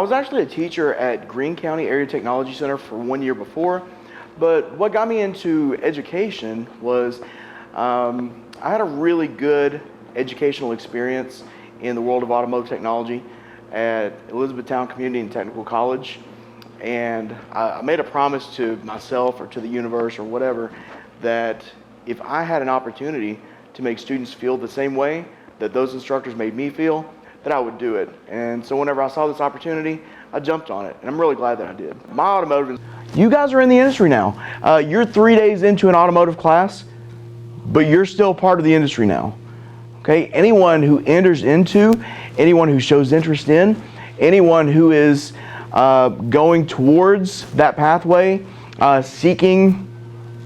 was actually a teacher at Greene County Area Technology Center for 1 year before, but what got me into education was I had a really good educational experience in the world of automotive technology at Elizabethtown Community and Technical College, and I made a promise to myself or to the universe or whatever that if I had an opportunity to make students feel the same way that those instructors made me feel, that I would do it. And so whenever I saw this opportunity, I jumped on it, and I'm really glad that I did. My automotive, you guys are in the industry now. You're 3 days into an automotive class, but you're still part of the industry now. Okay, anyone who enters into, anyone who shows interest in, anyone who is going towards that pathway, seeking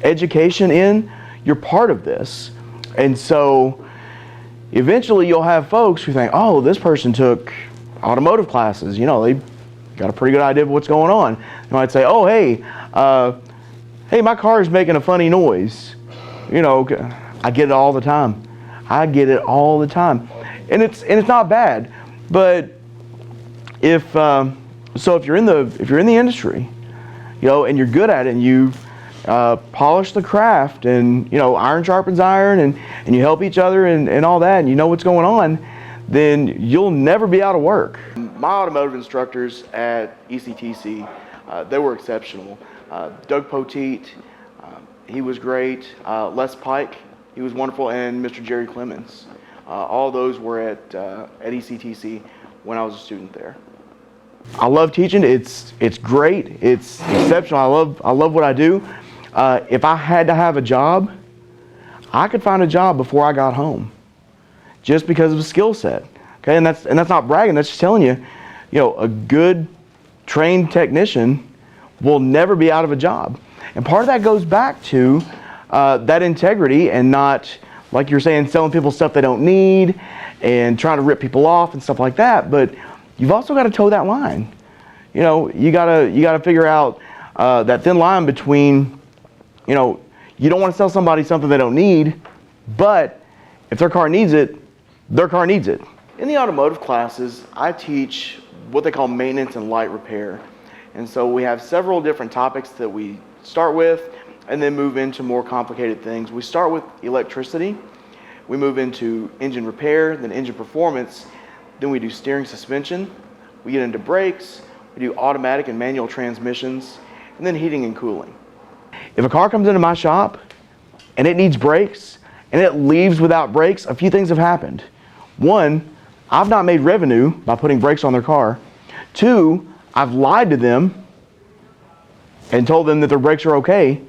education in, you're part of this. And so eventually you'll have folks who think, oh, this person took automotive classes, you know, they got a pretty good idea of what's going on. They might say, oh, hey, my car is making a funny noise. You know, I get it all the time. I get it all the time, and it's not bad. But if you're in the industry, you know, and you're good at it, and you polish the craft, and you know, iron sharpens iron, and you help each other and all that, and you know what's going on, then you'll never be out of work. My automotive instructors at ECTC, they were exceptional. Doug Poteet, he was great. Les Pike, he was wonderful, and Mr. Jerry Clemens. All those were at ECTC when I was a student there. I love teaching. It's great. It's exceptional. I love what I do. If I had to have a job, I could find a job before I got home, just because of the skill set. Okay, and that's not bragging. That's just telling you, you know, a good trained technician will never be out of a job. And part of that goes back to that integrity, and not, like you're saying, selling people stuff they don't need and trying to rip people off and stuff like that. But you've also got to toe that line. You know, you gotta figure out that thin line between, you know, you don't want to sell somebody something they don't need, but if their car needs it, their car needs it. In the automotive classes, I teach what they call maintenance and light repair. And so we have several different topics that we start with and then move into more complicated things. We start with electricity, we move into engine repair, then engine performance, then we do steering suspension, we get into brakes, we do automatic and manual transmissions, and then heating and cooling. If a car comes into my shop and it needs brakes and it leaves without brakes, a few things have happened. One, I've not made revenue by putting brakes on their car. Two, I've lied to them and told them that their brakes are okay.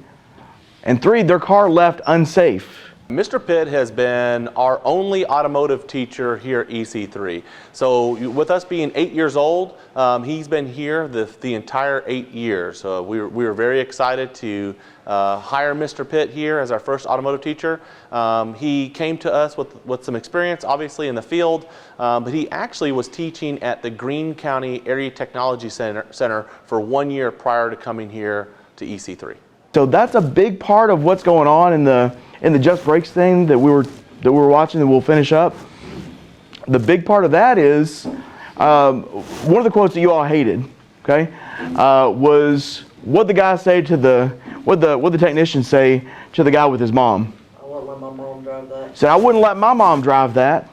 And three, their car left unsafe. Mr. Pitt has been our only automotive teacher here at EC3. So with us being 8 years old, he's been here the entire 8 years. So we were very excited to hire Mr. Pitt here as our first automotive teacher. He came to us with some experience, obviously, in the field, but he actually was teaching at the Greene County Area Technology Center for 1 year prior to coming here to EC3. So that's a big part of what's going on in the Just Brakes thing that we were watching, that we'll finish up. The big part of that is one of the quotes that you all hated, okay, was what the guy say to what the technician say to the guy with his mom. I wouldn't let my mom drive that. He said, I wouldn't let my mom drive that.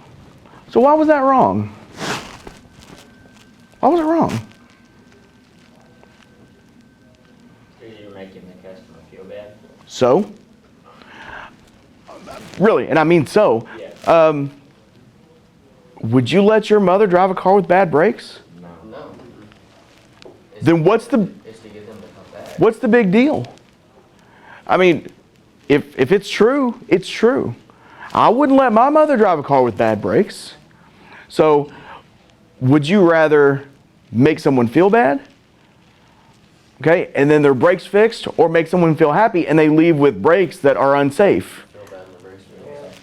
So why was that wrong? Why was it wrong? Because you're making the customer feel bad. So? Really, and I mean so. Yes. Would you let your mother drive a car with bad brakes? No. Then what's the It's to get them to come back. what's the big deal? I mean, if it's true, it's true. I wouldn't let my mother drive a car with bad brakes. So, would you rather make someone feel bad? Okay, and then their brakes fixed, or make someone feel happy and they leave with brakes that are unsafe? Feel bad in the brakes.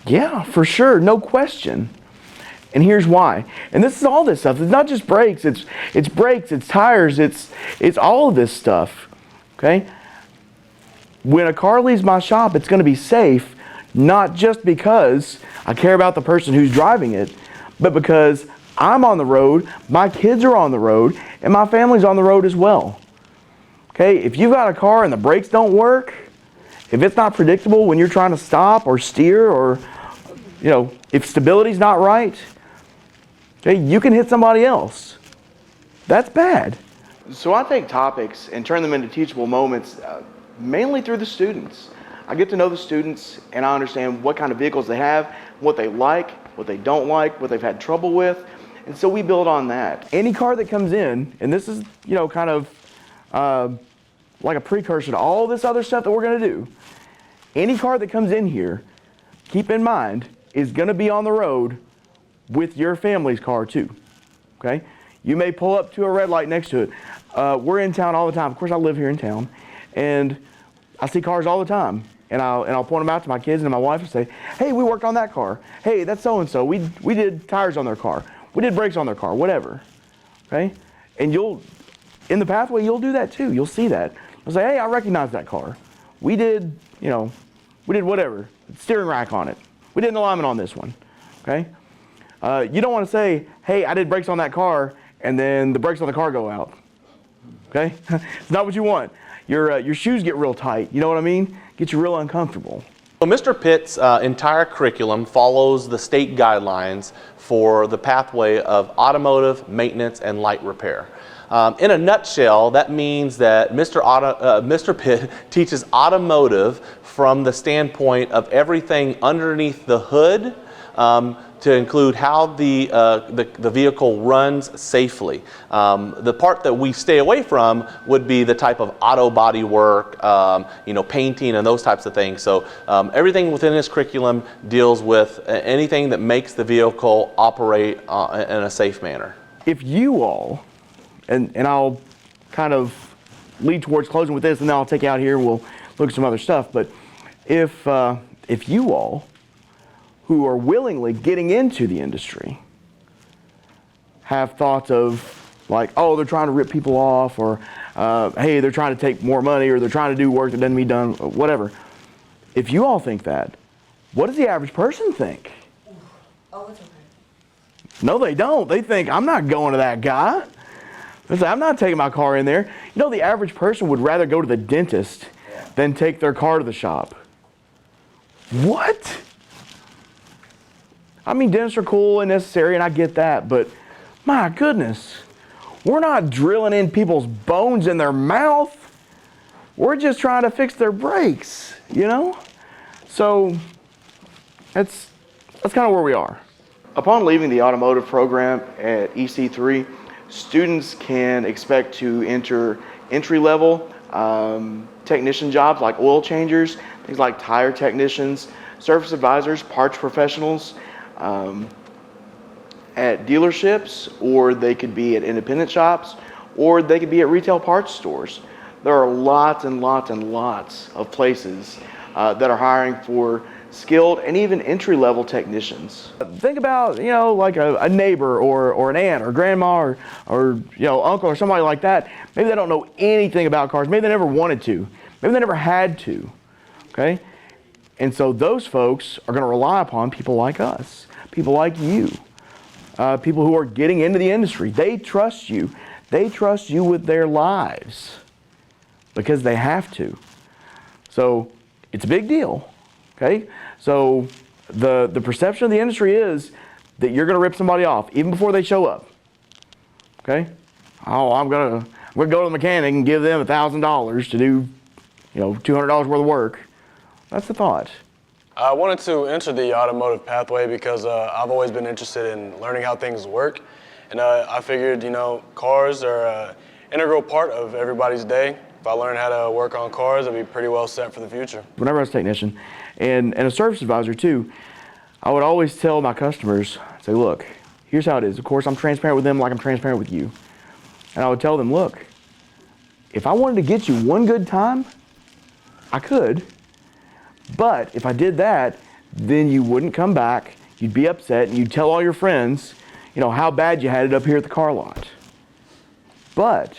Yeah, for sure, no question. And here's why. And this is all this stuff. It's not just brakes. It's brakes. It's tires. It's all of this stuff. Okay. When a car leaves my shop, it's going to be safe, not just because I care about the person who's driving it, but because I'm on the road, my kids are on the road, and my family's on the road as well. Okay, if you've got a car and the brakes don't work, if it's not predictable when you're trying to stop or steer, or if stability's not right, okay, you can hit somebody else. That's bad. So I take topics and turn them into teachable moments, mainly through the students. I get to know the students and I understand what kind of vehicles they have, what they like, what they don't like, what they've had trouble with, and so we build on that. Any car that comes in, and this is kind of like a precursor to all this other stuff that we're going to do, any car that comes in here, keep in mind, is going to be on the road with your family's car too. Okay? You may pull up to a red light next to it. We're in town all the time. Of course, I live here in town, and I see cars all the time. And I'll point them out to my kids and my wife and say, hey, we worked on that car. Hey, that's so-and-so. We did tires on their car. We did brakes on their car, whatever. Okay? And in the pathway, you'll do that too. You'll see that. You'll say, hey, I recognize that car. We did whatever. Steering rack on it. We did an alignment on this one. Okay? You don't want to say, hey, I did brakes on that car, and then the brakes on the car go out. Okay? It's not what you want. Your shoes get real tight. You know what I mean? Get you real uncomfortable. So Mr. Pitt's entire curriculum follows the state guidelines for the pathway of automotive, maintenance, and light repair. In a nutshell, that means that Mr. Pitt teaches automotive from the standpoint of everything underneath the hood, to include how the vehicle runs safely. The part that we stay away from would be the type of auto body work, painting and those types of things. So everything within his curriculum deals with anything that makes the vehicle operate in a safe manner. If you all, and I'll kind of lead towards closing with this, and then I'll take you out here and we'll look at some other stuff, but if you all who are willingly getting into the industry have thoughts of like, oh, they're trying to rip people off, or hey, they're trying to take more money, or they're trying to do work that doesn't be done, or whatever. If you all think that, what does the average person think? Oh, it's okay. No, they don't. They think, I'm not going to that guy. They say, I'm not taking my car in there. You know, the average person would rather go to the dentist than take their car to the shop. What? I mean, dentists are cool and necessary, and I get that, but my goodness, we're not drilling in people's bones in their mouth. We're just trying to fix their brakes, So that's kind of where we are. Upon leaving the automotive program at EC3, students can expect to enter entry-level technician jobs like oil changers, things like tire technicians, service advisors, parts professionals, at dealerships, or they could be at independent shops, or they could be at retail parts stores. There are lots and lots and lots of places that are hiring for skilled and even entry-level technicians. Think about, like a neighbor or an aunt or grandma or uncle or somebody like that. Maybe they don't know anything about cars. Maybe they never wanted to. Maybe they never had to. Okay? And so those folks are going to rely upon people like us, people like you, people who are getting into the industry. They trust you. They trust you with their lives because they have to. So it's a big deal. Okay? So the perception of the industry is that you're going to rip somebody off even before they show up. Okay? Oh, I'm going to go to the mechanic and give them $1,000 to do, $200 worth of work. That's the thought. I wanted to enter the automotive pathway because I've always been interested in learning how things work. And I figured, cars are an integral part of everybody's day. If I learn how to work on cars, I'll be pretty well set for the future. Whenever I was a technician and a service advisor too, I would always tell my customers, say, look, here's how it is. Of course, I'm transparent with them like I'm transparent with you. And I would tell them, look, if I wanted to get you one good time, I could. But if I did that, then you wouldn't come back, you'd be upset, and you'd tell all your friends, how bad you had it up here at the car lot. But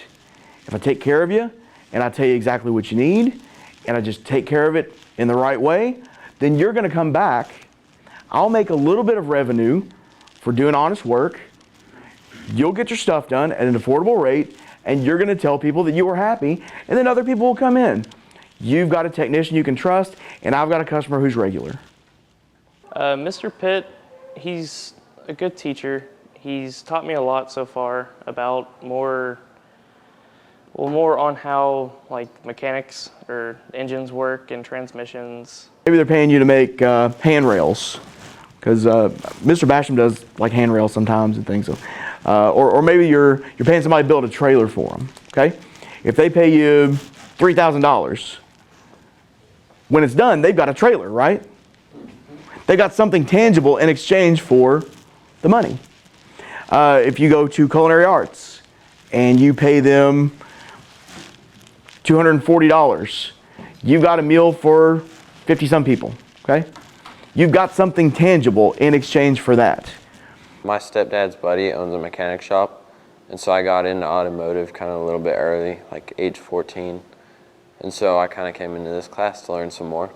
if I take care of you, and I tell you exactly what you need, and I just take care of it in the right way, then you're going to come back. I'll make a little bit of revenue for doing honest work, you'll get your stuff done at an affordable rate, and you're going to tell people that you were happy, and then other people will come in. You've got a technician you can trust, and I've got a customer who's regular. Mr. Pitt, he's a good teacher. He's taught me a lot so far about more on how like mechanics or engines work and transmissions. Maybe they're paying you to make handrails, because Mr. Basham does like handrails sometimes and things. So, or maybe you're paying somebody to build a trailer for them. Okay, if they pay you $3,000, when it's done, they've got a trailer, right? They got something tangible in exchange for the money. If you go to culinary arts and you pay them $240, you've got a meal for 50-some people, okay? You've got something tangible in exchange for that. My stepdad's buddy owns a mechanic shop, and so I got into automotive kind of a little bit early, like age 14. And so I kind of came into this class to learn some more.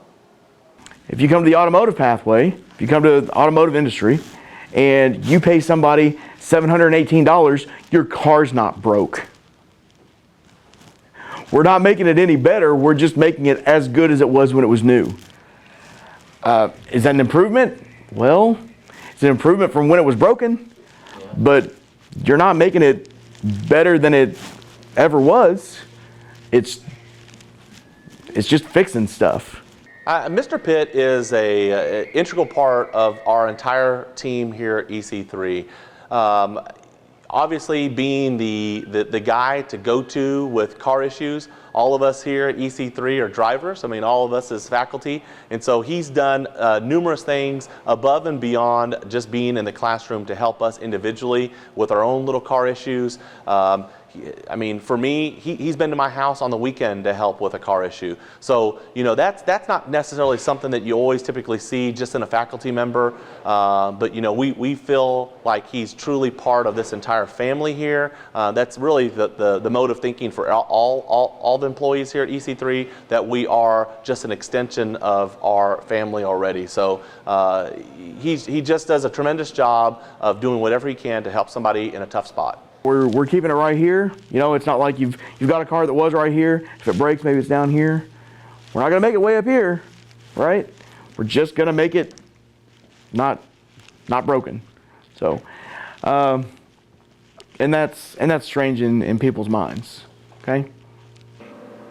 If you come to the automotive pathway, if you come to the automotive industry, and you pay somebody $718, your car's not broke. We're not making it any better, we're just making it as good as it was when it was new. Is that an improvement? Well, it's an improvement from when it was broken, but you're not making it better than it ever was. It's just fixing stuff. Mr. Pitt is an integral part of our entire team here at EC3. Obviously, being the guy to go to with car issues, all of us here at EC3 are drivers. I mean, all of us as faculty. And so he's done numerous things above and beyond just being in the classroom to help us individually with our own little car issues. I mean, for me, he's been to my house on the weekend to help with a car issue. So, you know, that's not necessarily something that you always typically see just in a faculty member. But, you know, we feel like he's truly part of this entire family here. That's really the mode of thinking for all the employees here at EC3, that we are just an extension of our family already. So he just does a tremendous job of doing whatever he can to help somebody in a tough spot. We're keeping it right here. You know, it's not like you've got a car that was right here. If it breaks, maybe it's down here. We're not gonna make it way up here, right? We're just gonna make it not broken. So, and that's strange in people's minds. Okay.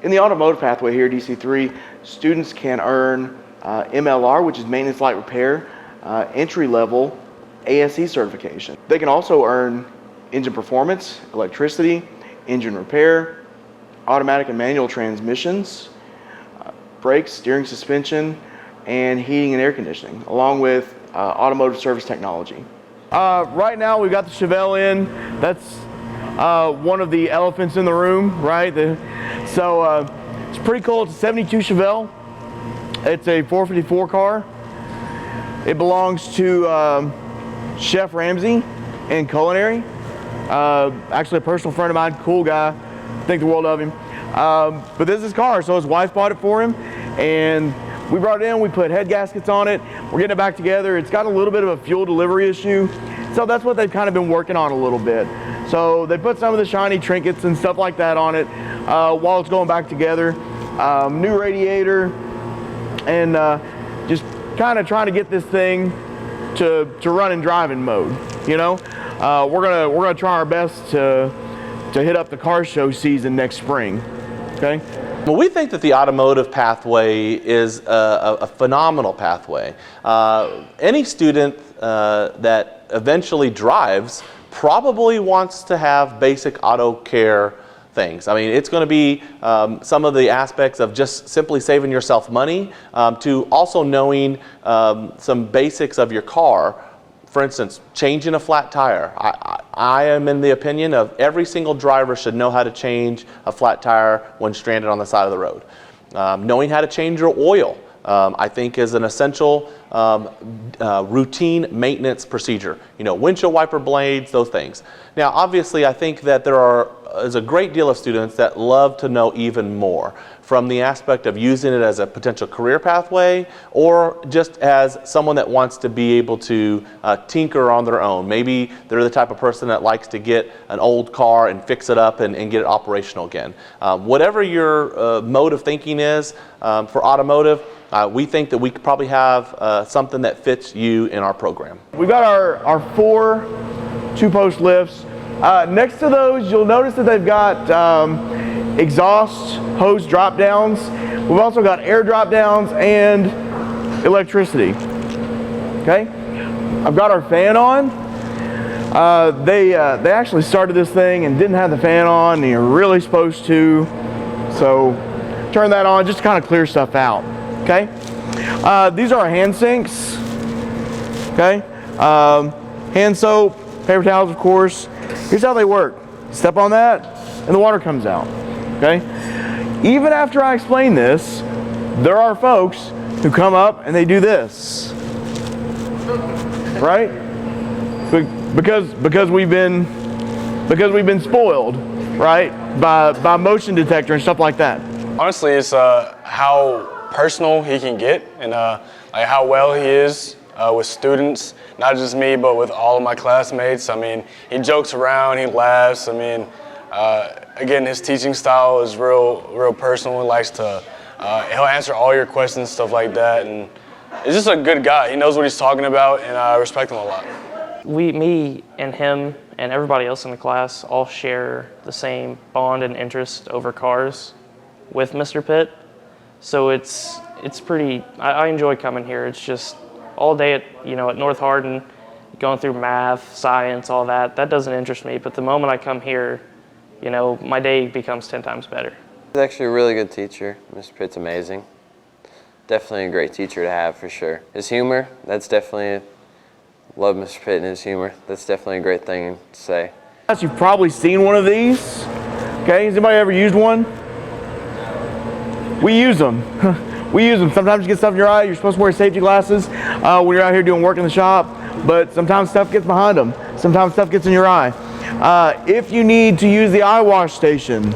In the automotive pathway here at EC3, students can earn MLR, which is maintenance light repair, entry level ASE certification. They can also earn engine performance, electricity, engine repair, automatic and manual transmissions, brakes, steering, suspension, and heating and air conditioning, along with automotive service technology. Right now we've got the Chevelle in. That's one of the elephants in the room, right? So it's pretty cool. It's a 72 Chevelle. It's a 454 car. It belongs to Chef Ramsay in culinary. Actually a personal friend of mine, cool guy, think the world of him. But this is his car, so his wife bought it for him, and we brought it in, we put head gaskets on it, we're getting it back together. It's got a little bit of a fuel delivery issue, so that's what they've kind of been working on a little bit. So they put some of the shiny trinkets and stuff like that on it while it's going back together. New radiator, and just kind of trying to get this thing to run in driving mode, you know? We're gonna try our best to hit up the car show season next spring. Okay. Well, we think that the automotive pathway is a phenomenal pathway. Any student that eventually drives probably wants to have basic auto care things. I mean, it's going to be some of the aspects of just simply saving yourself money to also knowing some basics of your car. For instance, changing a flat tire. I am in the opinion of every single driver should know how to change a flat tire when stranded on the side of the road. Knowing how to change your oil, I think, is an essential routine maintenance procedure. You know, windshield wiper blades, those things. Now, obviously, I think that there are a great deal of students that love to know even more, from the aspect of using it as a potential career pathway, or just as someone that wants to be able to tinker on their own. Maybe they're the type of person that likes to get an old car and fix it up and get it operational again. Whatever your mode of thinking is for automotive, we think that we could probably have something that fits you in our program. We've got our 4 2-post lifts. Next to those, you'll notice that they've got exhaust hose drop downs. We've also got air drop downs and electricity. Okay, I've got our fan on. They actually started this thing and didn't have the fan on, and you're really supposed to. So turn that on just to kind of clear stuff out. Okay, these are our hand sinks. Okay, hand soap, paper towels, of course. Here's how they work. Step on that, and the water comes out. Okay? Even after I explain this, there are folks who come up and they do this. Right? Because we've been spoiled, right? By motion detector and stuff like that. Honestly, it's how personal he can get, and like how well he is with students, not just me, but with all of my classmates. I mean, he jokes around, he laughs. I mean, again, his teaching style is real personal. He likes to, he'll answer all your questions, stuff like that, and he's just a good guy. He knows what he's talking about, and I respect him a lot. Me and him and everybody else in the class all share the same bond and interest over cars with Mr. Pitt. So it's pretty, I enjoy coming here. It's just all day at North Hardin, going through math, science, all that doesn't interest me. But the moment I come here, my day becomes 10 times better. He's actually a really good teacher. Mr. Pitt's amazing. Definitely a great teacher to have for sure. His humor, that's definitely, love Mr. Pitt and his humor. That's definitely a great thing to say. You've probably seen one of these. Okay, has anybody ever used one? We use them. We use them. Sometimes you get stuff in your eye. You're supposed to wear safety glasses when you're out here doing work in the shop, but sometimes stuff gets behind them. Sometimes stuff gets in your eye. If you need to use the eye wash station,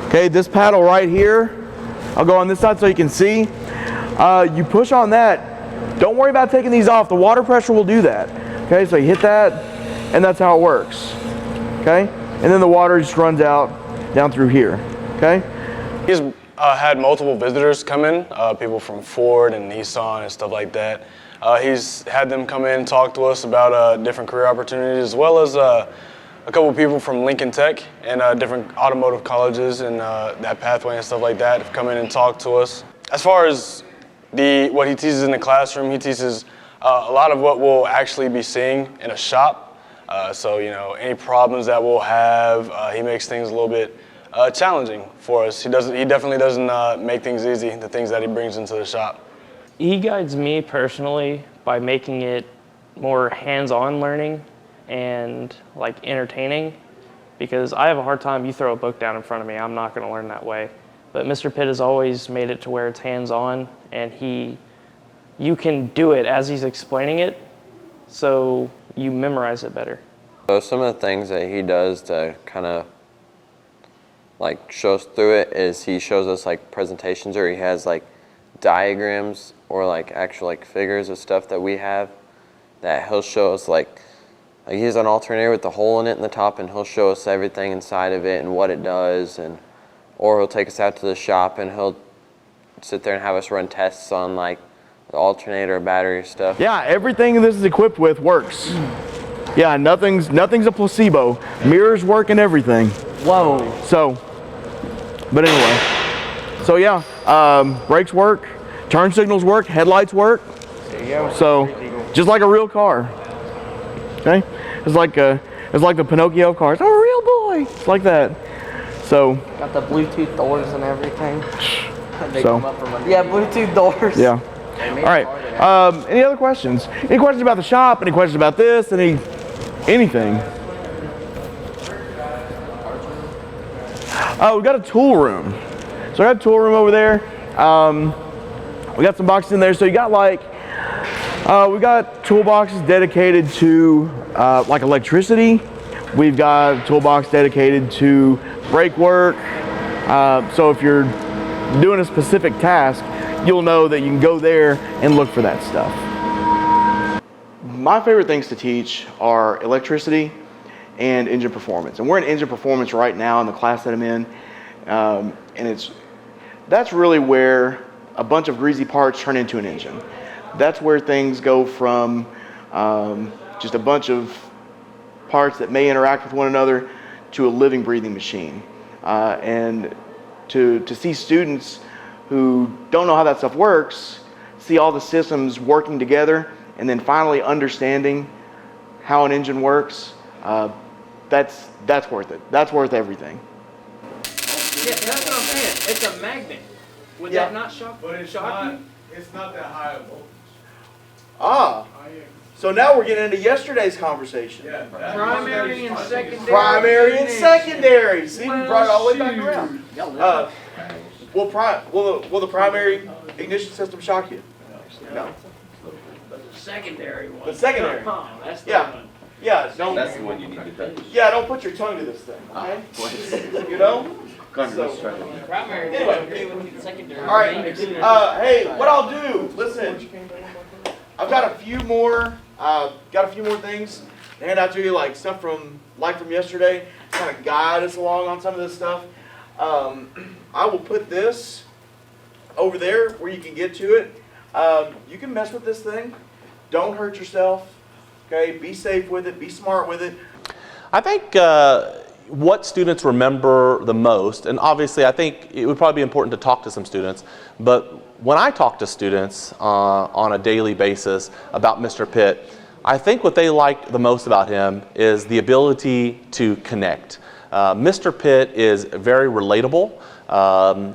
okay, this paddle right here, I'll go on this side so you can see. You push on that. Don't worry about taking these off. The water pressure will do that. Okay, so you hit that, and that's how it works. Okay, and then the water just runs out down through here. Okay. He's had multiple visitors come in, people from Ford and Nissan and stuff like that. He's had them come in and talk to us about different career opportunities, as well as a couple of people from Lincoln Tech and different automotive colleges and that pathway and stuff like that have come in and talked to us. As far as what he teaches in the classroom, he teaches a lot of what we'll actually be seeing in a shop. So any problems that we'll have, he makes things a little bit challenging for us. He definitely doesn't make things easy, the things that he brings into the shop. He guides me personally by making it more hands-on learning and like entertaining, because I have a hard time, you throw a book down in front of me, I'm not going to learn that way. But Mr. Pitt has always made it to where it's hands-on, and you can do it as he's explaining it, so you memorize it better. So some of the things that he does to kind of like show us through it is he shows us like presentations, or he has like diagrams or like actual like figures of stuff that we have that he'll show us, like he has an alternator with the hole in it in the top, and he'll show us everything inside of it and what it does, or he'll take us out to the shop and he'll sit there and have us run tests on like the alternator, battery stuff. Yeah, everything this is equipped with works. Yeah, nothing's a placebo. Mirrors work and everything. Whoa. So, but anyway, so yeah, brakes work, turn signals work, headlights work. There you go. So, just like a real car. Okay, it's like the Pinocchio car. It's a real boy. It's like that. So. Got the Bluetooth doors and everything. They So. come up from under. Yeah, Bluetooth doors. Yeah. All right. Any other questions? Any questions about the shop? Any questions about this? Anything? Oh, we got a tool room. So I got a tool room over there. We got some boxes in there. So you got like, we got toolboxes dedicated to like electricity. We've got a toolbox dedicated to brake work. So if you're doing a specific task, you'll know that you can go there and look for that stuff. My favorite things to teach are electricity and engine performance. And we're in engine performance right now in the class that I'm in. And that's really where a bunch of greasy parts turn into an engine. That's where things go from just a bunch of parts that may interact with one another to a living, breathing machine. And to see students who don't know how that stuff works, see all the systems working together, and then finally understanding how an engine works, that's worth it. That's worth everything. Yeah, that's what I'm saying. It's a magnet. Would Yeah. that not shock? But it's shock not that high a voltage. Ah, so now we're getting into yesterday's conversation. Yeah. Primary and secondary. Primary and secondary. See, we brought it all the way back around. Will the primary ignition system shock you? No. Secondary one. The secondary. Oh, that's the Yeah. one. Yeah, don't. That's the one you need to touch. Yeah, don't put your tongue to this thing. Okay. You know. So, Primary. Anyway. Secondary. all right. Hey, what I'll do? Listen, I've got a few more. Things to hand out to you, like stuff from yesterday, to kind of guide us along on some of this stuff. I will put this over there where you can get to it. You can mess with this thing. Don't hurt yourself. Okay, be safe with it. Be smart with it. I think what students remember the most, and obviously I think it would probably be important to talk to some students, but when I talk to students on a daily basis about Mr. Pitt, I think what they like the most about him is the ability to connect. Mr. Pitt is very relatable.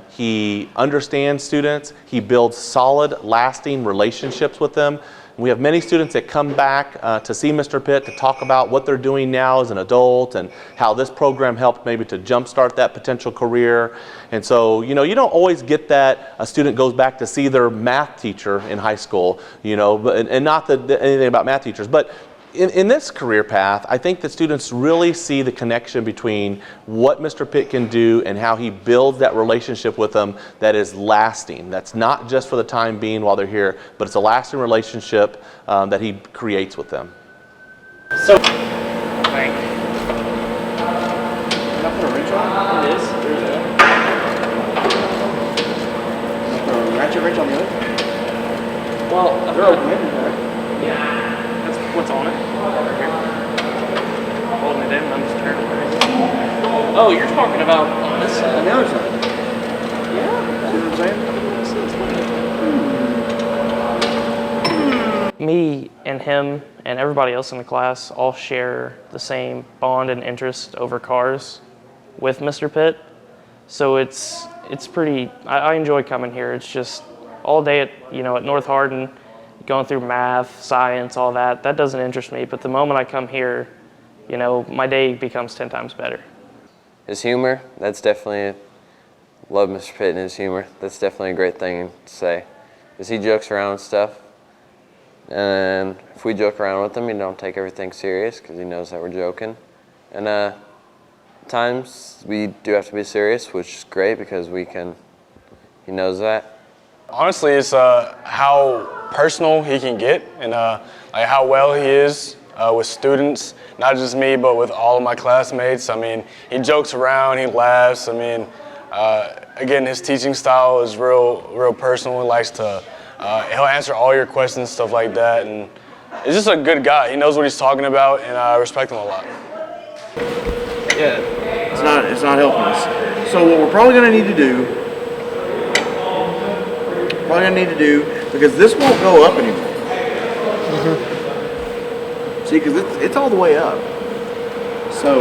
He understands students. He builds solid, lasting relationships with them. We have many students that come back to see Mr. Pitt to talk about what they're doing now as an adult and how this program helped maybe to jumpstart that potential career. And so, you don't always get that a student goes back to see their math teacher in high school, and not that anything about math teachers, but in this career path, I think that students really see the connection between what Mr. Pitt can do and how he builds that relationship with them that is lasting. That's not just for the time being while they're here, but it's a lasting relationship that he creates with them. So, thank you. Can I put a wrench on? It is. There's Put a ratchet wrench on the other? Well, They're open-ended, right? yeah, that's what's on it. Right here. Holding it in, I'm just turning it. Oh, you're talking about on this On side. the other side. Yeah. See what I'm saying? Me and him and everybody else in the class all share the same bond and interest over cars with Mr. Pitt. So it's pretty, I enjoy coming here. It's just all day at North Hardin, going through math, science, all that. That doesn't interest me. But the moment I come here, my day becomes 10 times better. His humor, that's definitely, love Mr. Pitt and his humor. That's definitely a great thing to say. Because he jokes around and stuff. And if we joke around with him, he don't take everything serious because he knows that we're joking. And at times we do have to be serious, which is great because he knows that. Honestly, it's how personal he can get and like how well he is with students, not just me, but with all of my classmates. I mean, he jokes around, he laughs. I mean, again, his teaching style is real personal. He likes to, he'll answer all your questions, stuff like that. And he's just a good guy. He knows what he's talking about, and I respect him a lot. Yeah, it's not helping us. So what we're probably going to need to do, because this won't go up anymore. See, because it's all the way up. So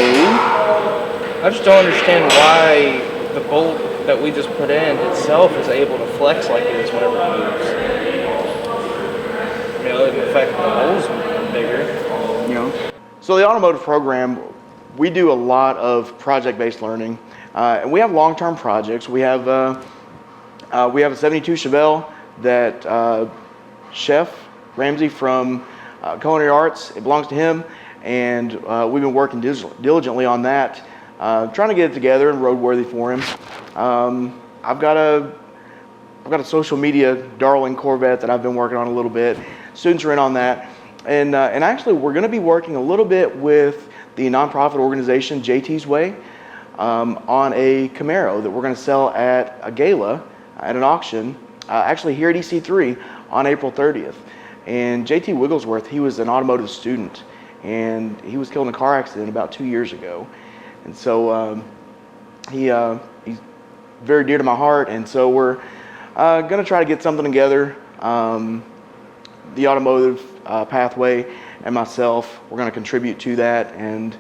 I just don't understand why the bolt that we just put in itself is able to flex like it is whenever it moves. In fact, the holes are bigger. So the automotive program, we do a lot of project-based learning, and we have long-term projects. We have a 72 Chevelle that Chef Ramsey from Culinary Arts, it belongs to him, and we've been working diligently on that, trying to get it together and roadworthy for him. I've got a social media darling Corvette that I've been working on a little bit. Students are in on that, and actually we're going to be working a little bit with the nonprofit organization JT's Way on a Camaro that we're going to sell at a gala at an auction, actually here at EC3 on April 30th. And JT Wigglesworth, he was an automotive student, and he was killed in a car accident about 2 years ago. And so he's very dear to my heart, and so we're going to try to get something together. The Automotive Pathway and myself, we're going to contribute to that and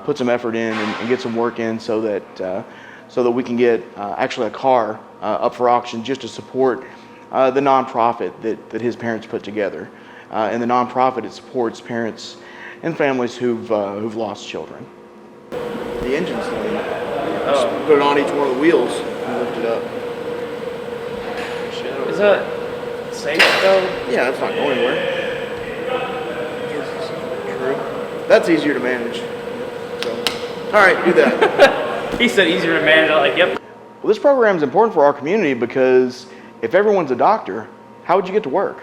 put some effort in and get some work in so that we can get actually a car up for auction just to support the nonprofit that his parents put together. And the nonprofit, it supports parents and families who've lost children. The engine's lean. Just put it on each one of the wheels and lift it up. Is that safe though? Yeah, it's not going anywhere. True. That's easier to manage. So, all right, do that. He said easier to manage. I'm like, yep. Well, this program is important for our community because if everyone's a doctor, how would you get to work?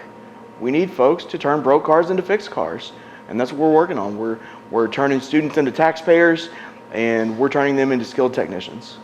We need folks to turn broke cars into fixed cars, and that's what we're working on. We're turning students into taxpayers, and we're turning them into skilled technicians.